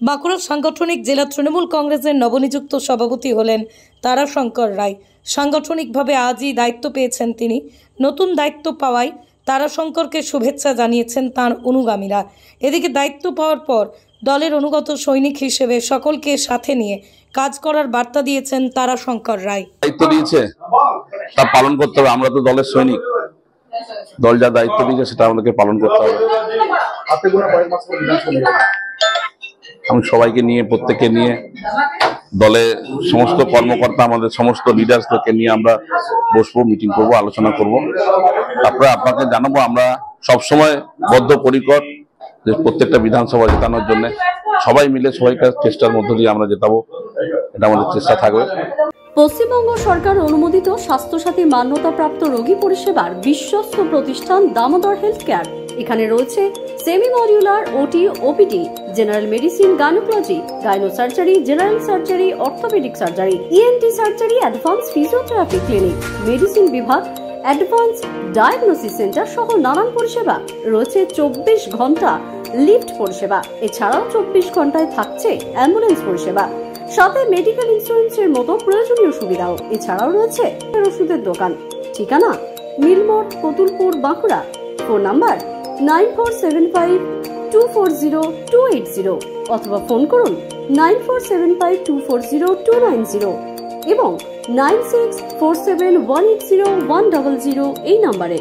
বাঁকুড়া সাংগঠনিক জেলা তৃণমূল কংগ্রেসের নবনিযুক্ত সভাপতি হলেন তারাশঙ্কর রায়। সাংগঠনিকভাবে আজই দায়িত্ব পেয়েছেন তিনি। নতুন দায়িত্ব পাওয়ায় তারাশঙ্করকে শুভেচ্ছা জানিয়েছেন তাঁর অনুগামীরা। এদিকে দায়িত্ব পাওয়ার পর দলের অনুগত সৈনিক হিসেবে সকলকে সাথে নিয়ে কাজ করার বার্তা দিয়েছেন তারাশঙ্কর রায়। দায়িত্ব দিয়েছে তা পালন করতে হবে। আমরা তো দলের সৈনিক, দল যা দায়িত্ব দিয়েছে সেটা আমাদেরকে পালন করতে হবে। আমি সবাইকে নিয়ে, প্রত্যেককে নিয়ে, দলে সমস্ত কর্মকর্তা, আমাদের সমস্ত লিডার্সদেরকে নিয়ে আমরা বসবো, মিটিং করব, আলোচনা করব। তারপরে আপনাকে জানাবো আমরা সবসময় বদ্ধপরিকর যে প্রত্যেকটা বিধানসভা জেতানোর জন্য সবাই মিলে সবাইকে চেষ্টার মধ্য দিয়ে আমরা জেতাবো, এটা আমাদের চেষ্টা থাকবে। পশ্চিমবঙ্গ সরকার অনুমোদিত স্বাস্থ্যসাথী মান্যতাপ্রাপ্ত রোগী পরিষেবার বিশ্বস্ত প্রতিষ্ঠান দামোদর হেলথ কেয়ার। এখানে রয়েছে semi modular OT, OPD, general medicine, gynaecology, gynae surgery, general surgery, orthopaedic surgery, ENT surgery, advance physiotherapy clinic, medicine বিভাগ, অ্যাডভান্স ডায়াগনোসিস সেন্টার সহ নানান পরিষেবা রয়েছে। 24 ঘন্টা লিফট পরিষেবা, এছাড়াও 24 ঘন্টায় থাকছে অ্যাম্বুলেন্স পরিষেবা, সাথে মেডিকেল ইন্স্যুরেন্সের মতো প্রয়োজনীয় সুবিধাও। এছাড়াও রয়েছে ওষুধের দোকান। ঠিকানা মিলমোড়, কতুলপুর, বাঁকুড়া। ফোন নাম্বার 9475240280 অথবা ফোন করুন 9475240290 এবং 9647180100 এই নম্বরে।